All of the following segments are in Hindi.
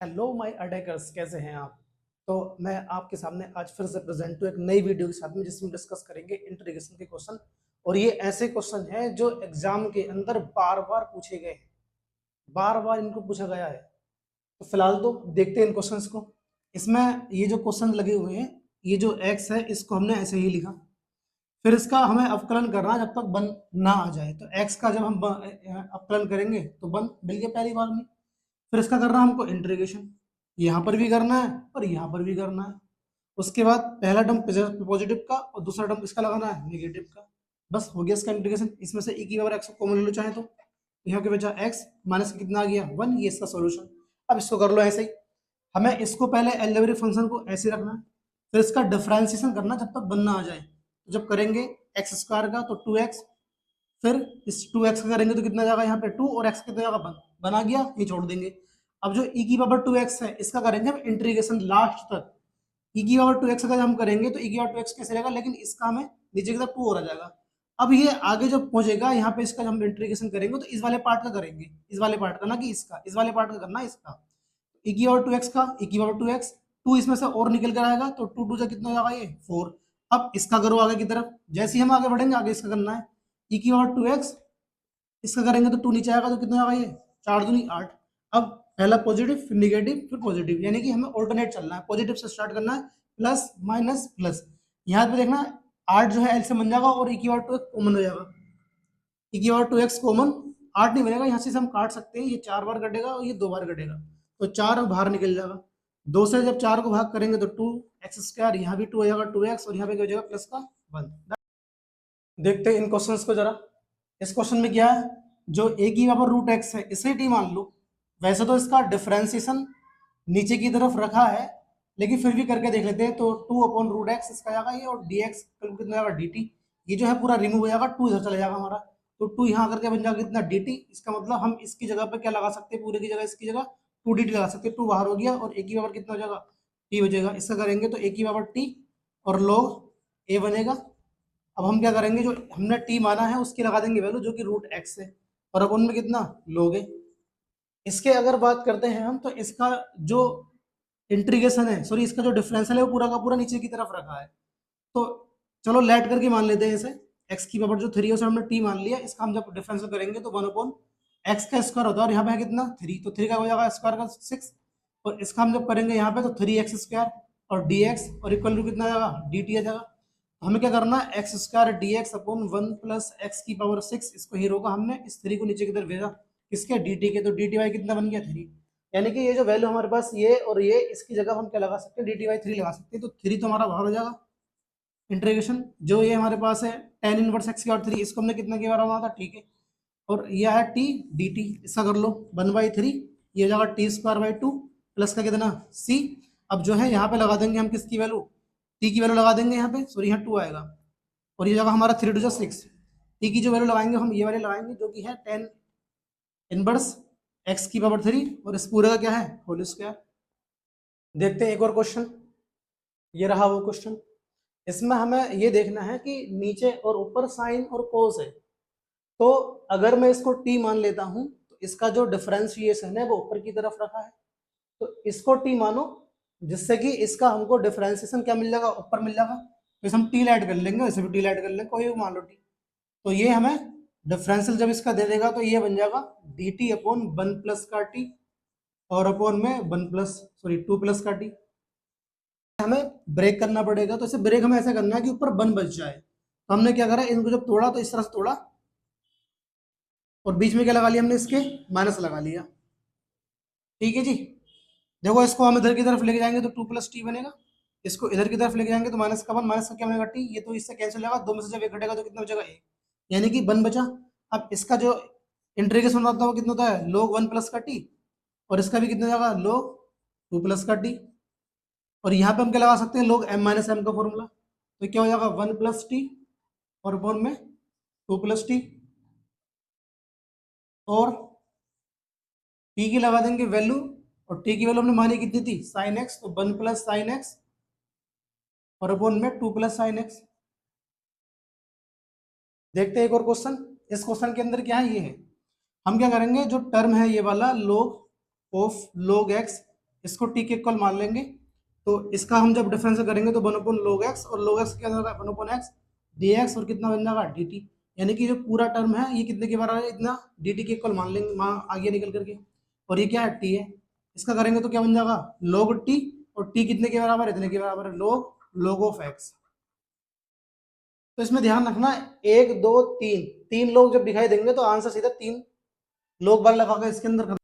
हेलो माय अटैकर्स, कैसे हैं आप। तो मैं आपके सामने आज फिर से प्रेजेंट हूँ एक नई वीडियो के साथ में, जिसमें डिस्कस करेंगे इंटीग्रेशन के क्वेश्चन। और ये ऐसे क्वेश्चन हैं जो एग्जाम के अंदर बार बार पूछे गए हैं, बार बार इनको पूछा गया है। तो फिलहाल तो देखते हैं इन क्वेश्चंस को। इसमें ये जो क्वेश्चन लगे हुए हैं, ये जो एक्स है इसको हमने ऐसे ही लिखा, फिर इसका हमें अवकलन करना है जब तक बन ना आ जाए। तो एक्स का जब हम अवकलन करेंगे तो बन मिल गया पहली बार में। फिर इसका करना है हमको इंटीग्रेशन, यहाँ पर भी करना है और यहाँ पर भी करना है। उसके बाद पहला टर्म पॉजिटिव का और दूसरा टर्म किसका लगाना है, नेगेटिव का। बस हो गया इसका इंटीग्रेशन। इसमें से e की पावर x को कॉमन ले लो चाहे तो, यहाँ के बचा x माइनस कितना आ गया 1, ये इसका सॉल्यूशन। अब इसको कर लो ऐसे ही। हमें इसको पहले एलजेब्रिक फंक्शन को ऐसे रखना है, फिर इसका डिफरेंशिएशन करना जब तक बनना आ जाए। तो जब करेंगे एक्स स्क्वायर का तो 2x, फिर इस 2x का करेंगे तो कितना जाएगा यहाँ पे 2, और x कितना जाएगा 1, बना गया, ये छोड़ देंगे। अब जो e की पावर 2x है इसका करेंगे हम इंटीग्रेशन लास्ट तक। e की पावर 2x का हम करेंगे तो e की पावर 2x कैसे रहेगा, लेकिन इसका हमें नीचे की तरफ 2 और आ जाएगा। अब ये आगे जब पहुंचेगा यहाँ पे इसका जब हम इंटीग्रेशन करेंगे तो इस वाले पार्ट का करेंगे, इस वाले पार्ट का, ना कि इसका, इस वाले पार्ट का करना है इसका। e की पावर 2x का e की पावर 2x, 2 इसमें से और निकल कर आएगा तो 2 2 से कितना हो जाएगा ये 4। अब इसका करो आगे की तरफ, जैसे ही हम आगे बढ़ेंगे आगे इसका करना है e की पावर 2x, इसका करेंगे तो 2 नीचे आएगा तो कितना आएगा ये 4 दूनी 8। अब पहला पॉजिटिव फिर निगेटिव फिर पॉजिटिव, यानी कि हमें ऑल्टरनेट चलना है, पॉजिटिव से स्टार्ट करना है, प्लस माइनस प्लस। यहाँ पे देखना 8 जो है एल से बन जाएगा और e की पावर 2x कॉमन हो जाएगा। e की पावर 2x कॉमन, 8 नहीं बनेगा, यहाँ से हम काट सकते हैं, ये 4 बार कटेगा और ये 2 बार कटेगा, तो 4 बाहर निकल जाएगा। 2 से जब 4 को भाग करेंगे तो 2x², यहाँ भी 2 हो जाएगा 2x, और यहाँ पे क्या हो जाएगा प्लस का 1। देखते हैं इन क्वेश्चंस को जरा। इस क्वेश्चन में क्या है, जो a की पावर रूट एक्स है इसे t मान लो। वैसे तो इसका डिफरेंशिएशन नीचे की तरफ रखा है, लेकिन फिर भी करके देख लेते हैं। तो 2/√x इसका जाएगा ये, और dx कितना जाएगा dt। ये जो है पूरा रिमूव हो जाएगा, 2 इधर चला जाएगा हमारा, तो 2 यहाँ करके बन जाएगा कितना dt। इसका मतलब हम इसकी जगह पे क्या लगा सकते हैं, पूरे की जगह इसकी जगह 2dt लगा सकते हैं। 2 बाहर हो गया और a की पावर कितना हो जाएगा t बचेगा। इसका करेंगे तो a की पावर t और log a बनेगा। अब हम क्या करेंगे, जो हमने टी माना है उसकी लगा देंगे वैल्यू, जो कि रूट एक्स है, और अब उनमें कितना लोगे। इसके अगर बात करते हैं हम, तो इसका जो इंटीग्रेशन है, सॉरी इसका जो डिफरेंशियल है वो पूरा का पूरा नीचे की तरफ रखा है। तो चलो लेट करके मान लेते हैं इसे। एक्स की पावर जो 3 है उसे हमने टी मान लिया, इसका हम जब डिफरेंशियल करेंगे तो 1/x का स्क्वायर होता है, और यहाँ पे है कितना 3, तो 3 का हो जाएगा स्क्वायर का 6, और इसका हम जब करेंगे यहाँ पे तो 3x² और dx, और इक्वल टू कितना जाएगा dt आ जाएगा। हमें क्या करना है, x² dx/1 प्लस एक्स की पावर 6, इसको हीरो का हमने इस 3 को नीचे की तरफ भेजा, किसके dt के, तो dy कितना बन गया 3। यानी कि ये जो वैल्यू हमारे पास ये और ये, इसकी जगह हम क्या लगा सकते हैं, dy/3 लगा सकते हैं। तो 3 तो हमारा बाहर हो जाएगा। इंटीग्रेशन जो ये हमारे पास है tan इनवर्स x की और 3, इसको हमने कितना के बार माना था, ठीक है। और यह है t dt, इसका कर लो 1/3, ये हो जाएगा t²/2 प्लस का कितना c। अब जो है यहाँ पे लगा देंगे हम किसकी वैल्यू, t की वैल्यू लगा देंगे यहाँ पे, सॉरी यहाँ 2 आएगा, और ये जगह हमारा 3 2 6। t की जो वैल्यू लगाएंगे हम ये वाले लगाएंगे, जो कि है tan इनवर्स x की पावर 3, और इस पूरे का क्या है होल स्क्वायर। देखते हैं एक और क्वेश्चन, ये रहा वो क्वेश्चन। इसमें हमें ये देखना है कि नीचे और ऊपर साइन और कोस है। तो अगर मैं इसको t मान लेता हूं तो इसका जो डिफरेंशिएशन है वो ऊपर की तरफ रखा है, तो इसको t मानो, जिससे कि इसका हमको डिफरेंशिएशन क्या मिल जाएगा, ऊपर मिल जाएगा। तो हम t ऐड कर लेंगे, वैसे भी t ऐड कर लेंगे, कोई भी मान लो t। तो ये हमें डिफरेंशियल जब इसका दे देगा तो ये बन जाएगा dt/1 प्लस का t, और अपॉन में 2 प्लस का t। हमें ब्रेक करना पड़ेगा, तो इसे ब्रेक हमें ऐसा करना है कि ऊपर 1 बच जाए। तो हमने क्या करा, इनको जब तोड़ा तो इस तरह से तोड़ा, और बीच में क्या लगा लिया हमने, इसके माइनस लगा लिया, ठीक है जी। देखो इसको हम इधर की तरफ लेके जाएंगे तो 2 प्लस टी बनेगा, इसको इधर की तरफ लेके जाएंगे तो माइनस का 1, माइनस का क्या बनेगा टी, ये तो इससे कैंसिल होगा, 2 में से जब 1 घटेगा तो कितना बचेगा 1, यानी कि 1 बचा। अब इसका जो इंटीग्रेशन होता है वो कितना होता है, log 1 प्लस का टी, और इसका भी कितना जाएगा log 2 प्लस का टी, और यहाँ पे हम क्या लगा सकते हैं, log m-m का फॉर्मूला। तो क्या हो जाएगा 1 प्लस टी, और अपॉन में 2 प्लस टी, और टी की लगा देंगे वैल्यू, और टी की वैल्यू हमने मानी कितनी थी साइन एक्स, तो 1 प्लस साइन एक्स, और अपॉन में 2 प्लस साइन एक्स। देखते हैं एक और क्वेश्चन। इस क्वेश्चन के अंदर क्या है, ये है, हम क्या करेंगे, जो टर्म है ये वाला log ऑफ log एक्स इसको टी के इक्वल मान लेंगे, तो इसका हम जब डिफरेंस करेंगे तो 1/log x, और log x क्या होगा 1/x dx, और कितना बन जाएगा dt। यानी कि जो पूरा टर्म है ये कितने के बराबर है, इतना dt के इक्वल मान लेंगे आगे निकल करके, और ये क्या है t है। इसका करेंगे तो क्या बन जाएगा log t, और t कितने के बराबर है, इतने के बराबर है log ऑफ x। तो इसमें ध्यान रखना, एक दो तीन, तीन लोग जब दिखाई देंगे तो आंसर सीधा तीन लोग बार लगाकर इसके अंदर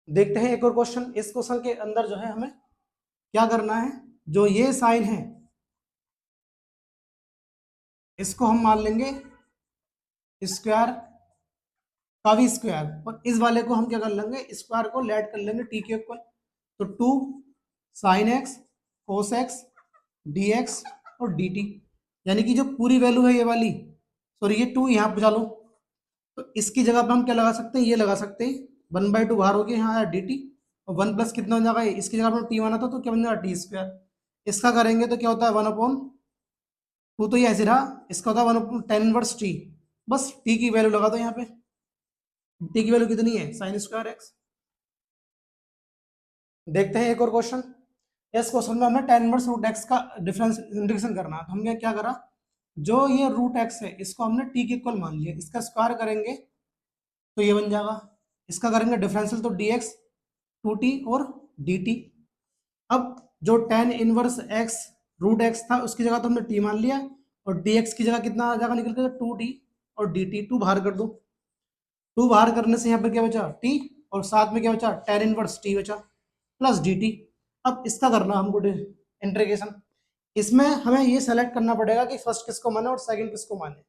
देखते हैं एक और क्वेश्चन। इस क्वेश्चन के अंदर जो है हमें क्या करना है, जो ये साइन है इसको हम मान लेंगे स्क्वायर का भी स्क्वायर, और इस वाले को हम क्या कर लेंगे, स्क्वायर को लेट कर लेंगे टी के इक्वल। तो 2 sine x cos x D x और डी टी, यानी कि जो पूरी वैल्यू है ये वाली, सॉरी ये 2 यहाँ पे चलो, तो इसकी जगह पे हम क्या लगा सकते हैं, ये लगा सकते हैं 1/2 बाहर हो गया, यहाँ आया डी टी, और 1 प्लस कितना हो जाएगा, इसकी जगह पर टी माना था तो क्या बन जाएगा टी स्क्वायर। इसका करेंगे तो क्या होता है 1/2, तो ये ऐसे रहा, इसका होता है 1/tan−1 टी। बस टी की वैल्यू लगा दो यहाँ पे, टी की वैल्यू कितनी है साइन स्क्वायर एक्स। देखते हैं एक और क्वेश्चन। इस क्वेश्चन में हमें tan−1 √x का डिफरेंस इंटीग्रेशन करना है, तो हमने क्या करा, जो ये √x है इसको हमने t के इक्वल मान लिया, इसका स्क्वायर करेंगे तो ये बन जाएगा, इसका करेंगे डिफरेंशियल तो dx 2t और dt। अब जो tan−1 x√x था उसकी जगह तो हमने t मान लिया, और dx की जगह कितना आ जाएगा निकल के 2t, और dt 2 बाहर कर दो, 2 बाहर करने से यहाँ पर क्या बचा t, और साथ में क्या बचा tan−1 t बचा प्लस dt। अब इसका करना हमको इंटीग्रेशन, इसमें हमें ये सेलेक्ट करना पड़ेगा कि फर्स्ट किसको माने और सेकंड किसको माने।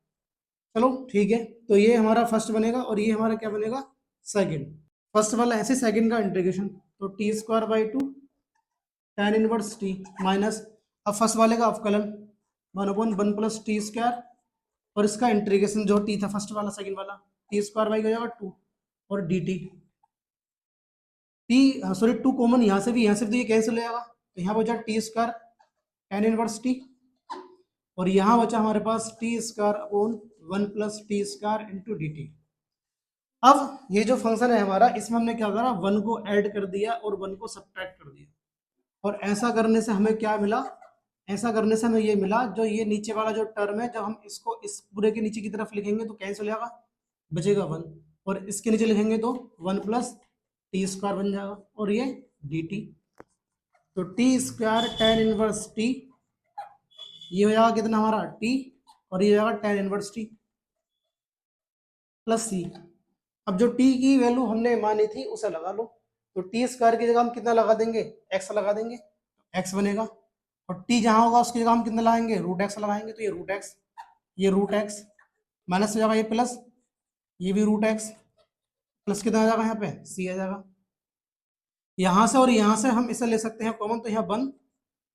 चलो ठीक है, तो ये हमारा फर्स्ट बनेगा और ये हमारा क्या बनेगा सेकंड। फर्स्ट वाला ऐसे सेकंड का इंटीग्रेशन, तो t²/2 tan−1 t माइनस, अब फर्स्ट वाले का अवकलन 1/1 प्लस t², और इसका इंटीग्रेशन जो t था फर्स्ट वाला सेकंड वाला, t² हो जाएगा 2 और dt टी, सॉरी 2 कॉमन यहाँ से भी तो ये कैंसिल हो जाएगा, तो यहाँ बचा t² tan−1 t, और यहाँ बचा हमारे पास t²/1 plus t² into D T. अब ये जो फंक्शन है हमारा, इसमें हमने क्या करा, 1 को ऐड कर दिया और 1 को सब्ट्रैक्ट कर दिया, और ऐसा करने से हमें क्या मिला, ऐसा करने से हमें ये मिला, जो ये नीचे वाला जो टर्म है जब हम इसको इस पूरे के नीचे की तरफ लिखेंगे तो कैंसिल हो जाएगा, बचेगा 1, और इसके नीचे लिखेंगे तो 1 प्लस t² बन जाएगा, और ये dt, तो t² tan−1 t, ये हो जाएगा कितना हमारा t, और ये हो जाएगा tan−1 t प्लस c। अब जो t की वैल्यू हमने मानी थी उसे लगा लो, तो t² की जगह हम कितना लगा देंगे, x लगा देंगे, x बनेगा, और t जहां होगा उसकी जगह हम कितना लगाएंगे √x लगाएंगे, तो ये √x माइनस हो जाएगा, ये प्लस, ये भी √x प्लस कितना आ जाएगा यहाँ पे c आ जाएगा। यहाँ से और यहाँ से हम इसे ले सकते हैं कॉमन, तो यहाँ 1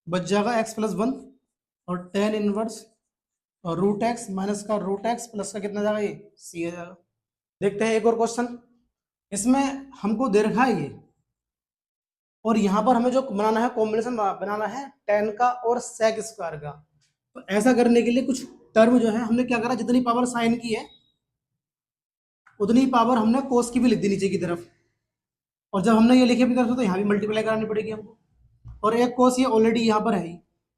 बच जाएगा x + 1, और tan−1 और √x माइनस का √x प्लस का कितना जाएगा ये c आ जाएगा। देखते हैं एक और क्वेश्चन, इसमें हमको दे रखा है ये, और यहाँ पर हमें जो बनाना है कॉम्बिनेशन बनाना है tan का और sec² का। तो ऐसा करने के लिए कुछ टर्म जो है हमने क्या करा, जितनी पावर साइन की है उतनी पावर हमने कोस की भी लिख दी नीचे की तरफ, और जब हमने ये लिखी अपनी तरफ से तो यहाँ भी मल्टीप्लाई करानी पड़ेगी हमको, और एक कोस ये ऑलरेडी यहाँ पर है ही,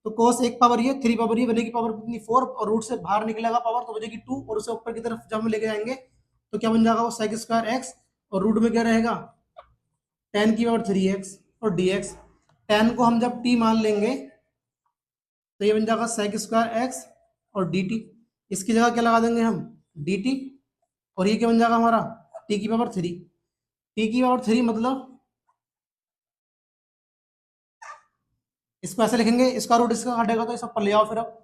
तो कोस एक पावर ये 3 पावर ये बनेगी, पावर कितनी 4, और रूट से बाहर निकलेगा पावर तो बचेगी 2, और उसे ऊपर की तरफ जब हम लेके जाएंगे तो क्या बन जाएगा वो sec² x, और रूट में क्या रहेगा tan की पावर 3x और dx। tan को हम जब t मान लेंगे तो ये बन जाएगा sec² x और dt, इसकी जगह क्या लगा देंगे हम dt, और ये क्या बन जाएगा हमारा t की पावर 3, t की पावर 3 मतलब इसको ऐसे लिखेंगे, इसका रूट इसका हटेगा तो इस ऊपर ले आओ, फिर अब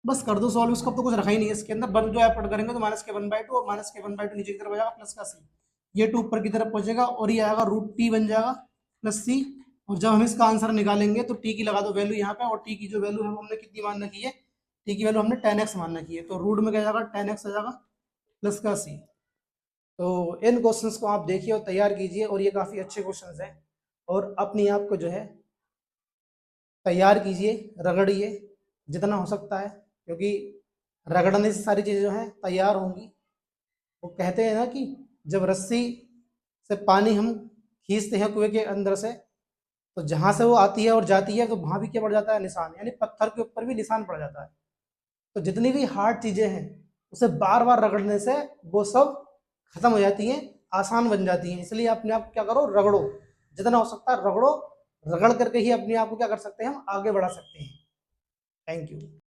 बस कर दो सॉल्व इसको, अब तो कुछ रखा ही नहीं है इसके अंदर, वन जो ऐड पुट करेंगे तो -k1/2 और -k1/2 नीचे की तरफ आ जाएगा प्लस का c, ये 2 ऊपर की तरफ पहुंचेगा, और ये आएगा √t बन जाएगा प्लस c, और जब हम इसका आंसर निकालेंगे तो t की लगा दो वैल्यू यहाँ पे, और t की जो वैल्यू है हमने कितनी मान रखी है, t की वैल्यू हमने tan x मान रखी है, तो रूट में क्या जाएगा tan x आ जाएगा प्लस का c। तो इन क्वेश्चंस को आप देखिए और तैयार कीजिए, और ये काफ़ी अच्छे क्वेश्चंस हैं, और अपने आप को जो है तैयार कीजिए, रगड़िए जितना हो सकता है, क्योंकि रगड़ने से सारी चीज़ें जो हैं तैयार होंगी। वो कहते हैं ना कि जब रस्सी से पानी हम खींचते हैं कुएं के अंदर से, तो जहां से वो आती है और जाती है तो वहां भी क्या पड़ जाता है, निशान, यानी पत्थर के ऊपर भी निशान पड़ जाता है। तो जितनी भी हार्ड चीजें हैं उसे बार बार रगड़ने से वो सब खत्म हो जाती हैं, आसान बन जाती हैं। इसलिए अपने आप क्या करो, रगड़ो, जितना हो सकता है रगड़ो। रगड़ करके ही अपने आप को क्या कर सकते हैं, हम आगे बढ़ा सकते हैं। Thank you.